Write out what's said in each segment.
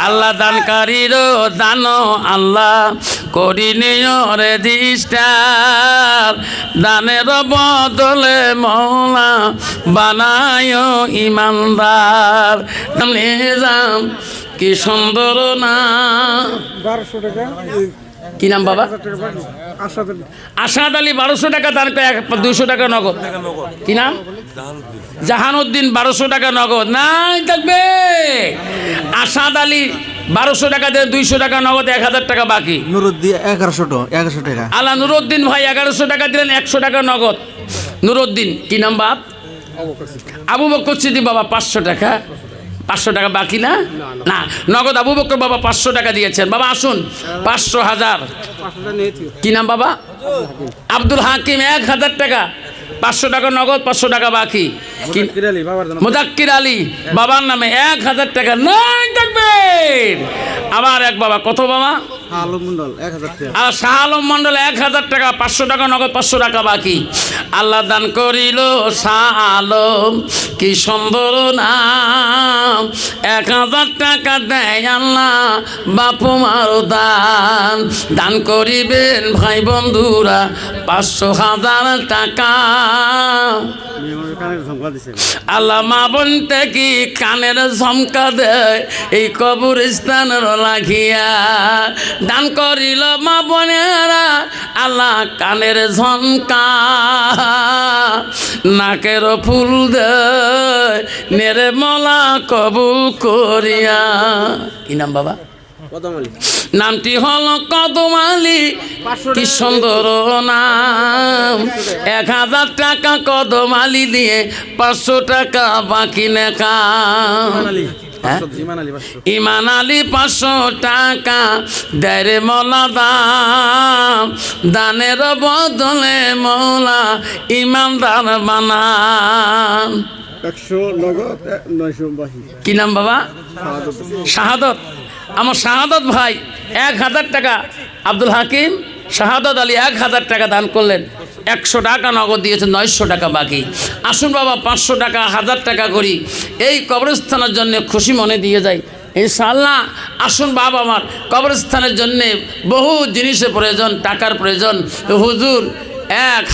আল্লাহ দানকারীর দান আল্লাহ করিনি রেজিস্টার দানের বদলে মৌলা বানায় ইমানদার নিজাম কি সুন্দর না 1200 টাকা কি নাম বাবা আসাদ আসাদ আলী আলী 1200 টাকা দান করে 200 টাকা নগদ কি নাম জাহানুদ্দিন 1200 টাকা নগদ নাই থাকবে আসাদ আলী 1200 টাকা দিয়ে 200 টাকা নগদ 1000 টাকা বাকি নুরুদ্দিন 1100 টাকা আল্লাহ নুরুদ্দিন ভাই 1100 টাকা দিলেন 100 টাকা নগদ নুরুদ্দিন কি নাম বাপ আবু বকর সিদ্দিক বাবা 500 টাকা 500 টাকা বাকি না না নগদ আবু বকর বাবা 500 টাকা দিয়েছেন বাবা আসুন 500,000 কি নাম বাবা আব্দুল হাকিম 1000 টাকা 500 টাকা নগদ 500 টাকা বাকি মুজাক্কির আলী বাবার নামে 1000 টাকা নাই থাকবে আবার এক বাবা কত বাবা আর শাহ আলম মন্ডল 1000 টাকা 500 টাকা নগদ 500 টাকা বাকি আল্লাহ দান করিল শাহ আলম কি সুন্দর নাম 1000 টাকা দেয় আল্লাহ বাপু মার দান দান করিবেন ভাই বন্ধুরা 500,000 টাকা আল্লাহ মা বোনতে কি কানের ঝমকা দেয় এই কবরস্থানের লাগিয়া দান করিল মা বোনেরা আল্লাহ কানের ঝমকা নাকের ফুল দেয় নেরে মলা কবুল করিয়া কি নাম বাবা নামটি হলো কদম আলী কি সুন্দর নাম 1000 টাকা কদম আলী দিয়ে 500 টাকা বাকি নেকা ইমান আলী 500 টাকা দেরে মৌলা দাম দানের বদলে মৌলা ইমানদার বানান 100 নগদ 982 কি নাম বাবা শাহাদত আমার শাহাদত ভাই 1000 টাকা আব্দুল হাকিম শাহাদত আলী 1000 টাকা দান করলেন 100 টাকা নগদ দিয়েছে 900 টাকা বাকি আসুন বাবা 500 টাকা 1000 টাকা করি এই কবরস্থানের জন্য খুশি মনে দিয়ে যাই ইনশাআল্লাহ আসুন বাবা আমার কবরস্থানের জন্যে বহু জিনিসের প্রয়োজন টাকার প্রয়োজন হুজুর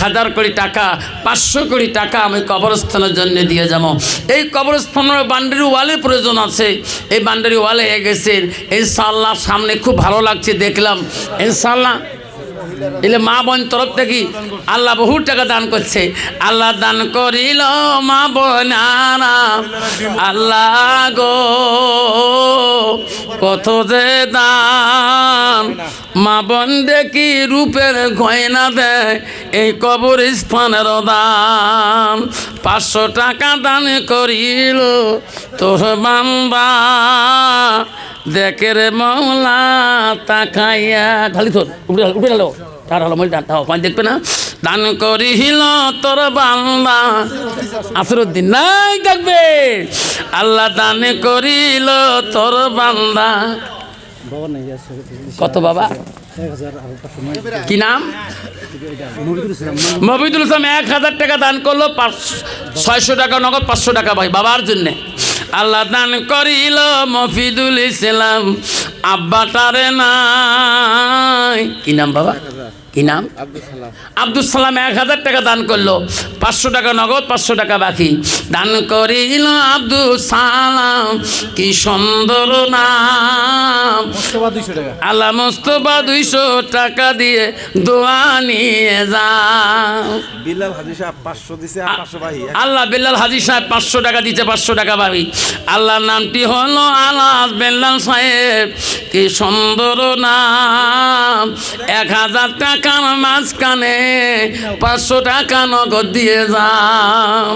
1000 কোটি টাকা 500 কোটি টাকা আমি কবরস্থানের জন্য দিয়ে যাব এই কবরস্থানের বান্ডারি ওয়ালের প্রয়োজন আছে এই বান্ডারি ওয়ালে হয়ে গেছে ইনশাআল্লাহ সামনে খুব ভালো লাগছে দেখলাম ইনশাআল্লাহ এলে মা বোন তরফ থেকে আল্লাহ বহু টাকা দান করছে আল্লাহ দান করিল মা বোনারা আল্লাহ গো কত যে দান মা বোন দেখি রূপের গয়না দেয় এই কবরস্থানের দান 500 টাকা দান করিল তোর বান্দা দেখে রে মৌলা তাকাইয়া খালি তোর উঠে গেল তার হলো মই দাও পাঁচ দেখবে না দান করিল তোর বান্দা আসরুদ্দিন নাই দেখবে আল্লাহ দান করিল তোর বান্দা কত বাবা কি নাম মফিদুল ইসলাম 1000 টাকা দান করলো 600 টাকা নগদ 500 টাকা ভাই বাবার জন্যে আল্লাহ দান করিল মফিদুল ইসলাম আব্বাটারে নাই কি নাম বাবা কি নাম আব্দুল সালাম 1000 টাকা দান করলো 500 টাকা নগদ 500 টাকা বাকি দান করিল আব্দুল সালাম কি সুন্দর নাম আল্লাহ মোস্তফা 200 টাকা দিয়ে দোয়া নিয়ে যাও বিল্লাল হাজী সাহেব 500 দিছে আর 500 ভাই আল্লাহ বিল্লাল হাজী সাহেব 500 টাকা দিতে 500 টাকা পাবি আল্লাহর নামটি হলো আলাস বিল্লাল সাহেব কি সুন্দর নাম 1000 টাকার মাঝখানে 500 টাকা নগদ দিয়ে যাও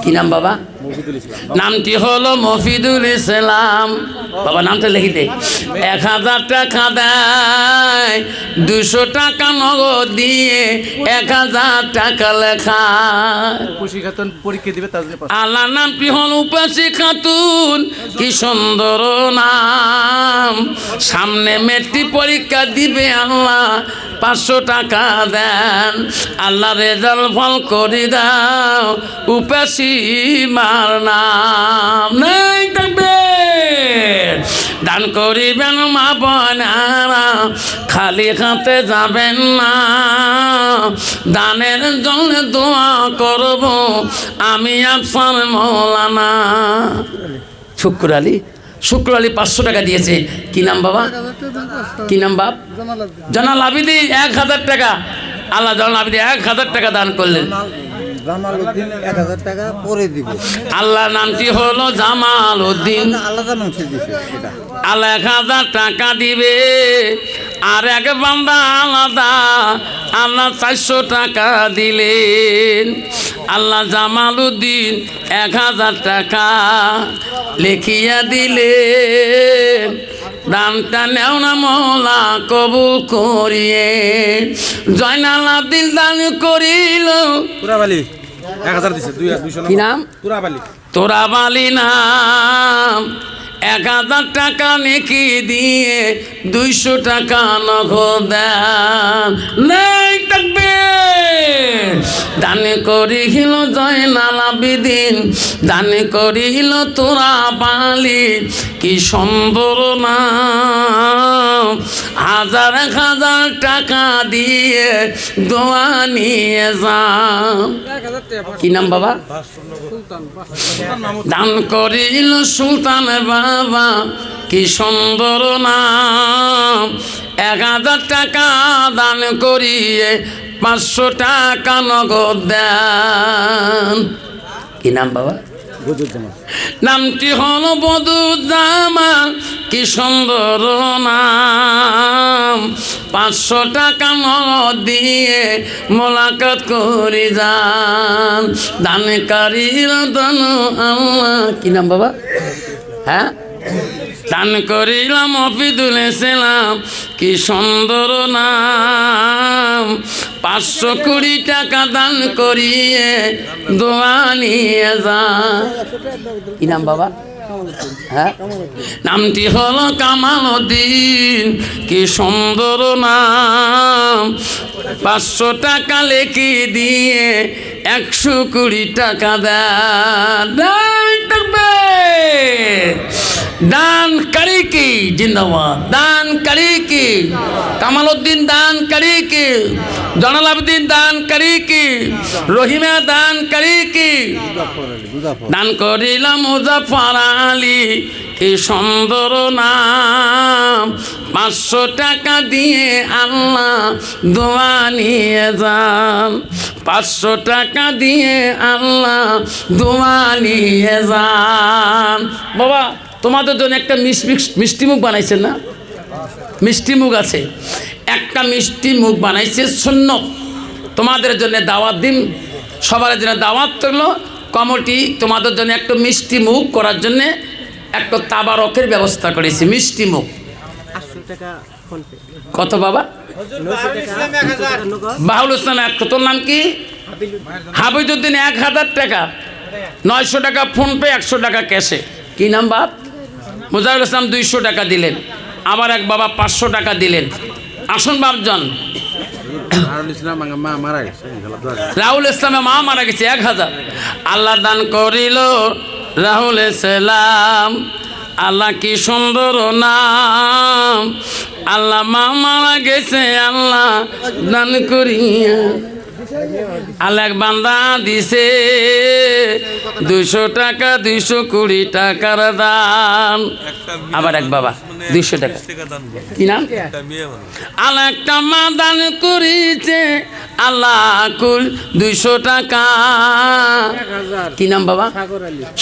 কি নাম বাবা নামটি হলো মফিদুল ইসলাম বাবা নামটা লিখে দে 1000 টাকা দেয় 200 টাকা নগদ দিয়ে 1000 টাকা লেখা পরীক্ষা দিবে আল্লাহ নামটি হল উপাসী খাতুন কি সুন্দর নাম সামনে মেট্রিক পরীক্ষা দিবে আল্লাহ 500 টাকা দেন আল্লাহ রেজাল্ট ফল করে দাও উপাসী মার নাম নাই থাকবে দান করিবেন মা বোনেরা, খালি হাতে যাবেন না। দানের জন্য দোয়া করব আমি আপনার মৌলানা। শুক্র আলী 500 টাকা দিয়েছে। কি নাম বাবা? কি নাম বাপ? জানাল আবিদি 1000 টাকা। আল্লাহ জানাল আবিদি 1000 টাকা দান করলেন। জামালউদ্দিন 1000 টাকা পরে দিব। আল্লাহ নামটি হলো জামাল উদ্দিন। আলাদা নাম সে দিছে এটা। আল্লাহ 1000 টাকা দিবে। আর এক বান্দা আলাদা আল্লাহ 400 টাকা দিলেন। আল্লাহ জামাল উদ্দিন 1000 টাকা লিখিয়া দিলেন। দানটা নেও না মৌলা কবুল করিয়ে। জয়নাল আব্দিন দান করিল। তুরাবালি 1000 দিছে 200 কি নাম? তুরাবালি। তোরা বালি নাম 1000 টাকা নেকি দিয়ে 200 টাকা নগদ দেন। নাই থাকবে দান করিল জয়নাল আবিদিন, দান করিল তোরা বালি। কি সুন্দর নাম, 1000 টাকা দিয়ে দোয়া নিয়ে যান। কি নাম বাবা? দান করিল সুলতান বাবা। কি সুন্দর নাম, 1000 টাকা দান করিয়ে 500 টাকা নগদ দেন। কি নাম বাবা? নামটি হলো বদুজ্জামান। কি সুন্দর নাম, 500 টাকা নগদ দিয়ে মোলাকাত করে যান। দানকারীর দান আল্লাহ। কি নাম বাবা? হ্যাঁ, দান করিলাম মফিদুল ইসলাম। কি সুন্দর নাম, 520 টাকা দান করিয়ে দোয়া নিয়ে যান। কি নাম বাবা? হ্যাঁ, নামটি হলো কামালউদ্দিন। কি সুন্দর নাম, 500 টাকা লেখি দিয়ে 120 টাকা দেন। দান করি কি জিন্দাবাদ, দান করি কি কামালউদ্দিন, দান করি কি জয়নাল আবেদিন, দান করি কি রহিমা, দান করি কি দান করিলাম মুজাফফর আলী। কি সুন্দর নাম, 500 টাকা দিয়ে আল্লাহ দোয়া নিয়ে যান। 500 টাকা দিয়ে আল্লাহ দোয়া নিয়ে যান। বাবা তোমাদের জন্য একটা মিষ্টি মুখ বানাইছেন না? মিষ্টি মুখ আছে, একটা মিষ্টি মুখ বানাইছে সুন্নত। তোমাদের জন্য দাওয়াত দিন, সবার জন্য দাওয়াত করলো কমিটি। তোমাদের জন্য একটা মিষ্টি মুখ করার জন্যে একটা তাবারকের ব্যবস্থা করেছি। মিষ্টি মুখ 800 টাকা ফোন পে। কত বাবা? বাহুল ইসলাম। তোর নাম কি? হাবিজউদ্দিন 1000 টাকা, 900 টাকা ফোন পে, 100 টাকা ক্যাশে। কি নাম বাপ? মুজাহিদুল ইসলাম 200 টাকা দিলেন। আবার এক বাবা 500 টাকা দিলেন। আসুন বাপজন। রাহুল ইসলাম মা মারা গেছে। রাহুল ইসলামের মা মারা গেছে 1000। আল্লাহ দান করিল রাহুল ইসলাম। আল্লাহ কি সুন্দর নাম, আল্লাহ মা মারা গেছে আল্লাহ দান করিয়া। আল্লাহ এক বান্দা দিছে 200 টাকা, 220 টাকার দান। আবার এক বাবা 200 টাকা। কি নাম? আল্লাহ একটা মা দান করিছে আল্লাহ কুল 200 টাকা। কি নাম বাবা?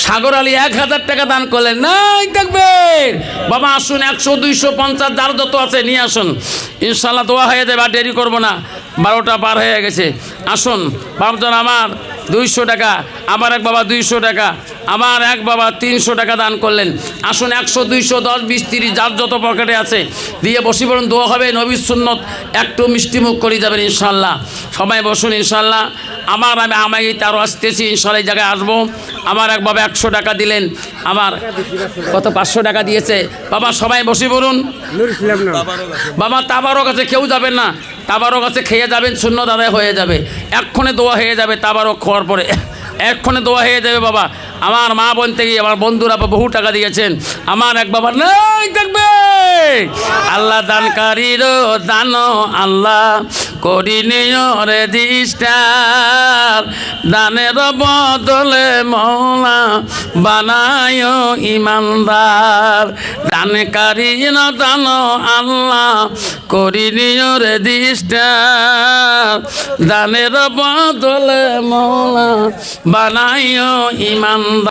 সাগর আলী 1000 টাকা দান করলেন। নাই দেখবে বাবা, আসুন 100, 250 যার যত আছে নিয়ে আসুন, ইনশাল্লাহ দোয়া হয়ে যাবে। আর দেরি করবো না, 12টা পার হয়ে গেছে। আসুন বাবজন। আমার 200 টাকা, আমার এক বাবা 200 টাকা, আমার এক বাবা 300 টাকা দান করলেন। আসুন 100, 200, 10, 20, 30 যার যত পকেটে আছে দিয়ে বসি পড়ুন। দোয়া হবে, নবীর সুন্নত। একটু মিষ্টি মুখ করে যাবেন ইনশাল্লাহ। সবাই বসুন ইনশাল্লাহ। আমি তারও আসতেছি ইনশাল্লাহ, এই জায়গায় আসবো। আমার এক বাবা 100 টাকা দিলেন। আমার কত 500 টাকা দিয়েছে বাবা। সবাই বসে পড়ুন বাবা। তাবারক আছে, কেউ যাবেন না। তাবারক আছে, খেয়ে যাবেন, সুন্নত আদায় হয়ে যাবে। এক্ষণে দোয়া হয়ে যাবে। তাবারক খাওয়ার পরে এক্ষণে দোয়া হয়ে যাবে বাবা। আমার মা বোন থেকে আমার বন্ধুরা বহু টাকা দিয়েছেন। আমার এক বাবা নাই দেখবে আল্লাহ দানকারীর দান আল্লাহ করি নিয়রে দিষ্টার দানের বদলে মৌলা বানায় ইমানদার দানকারীর দান আল্লাহ করি নিয়রে দিষ্টার দানের বদলে মৌলা বানায় ইমানদার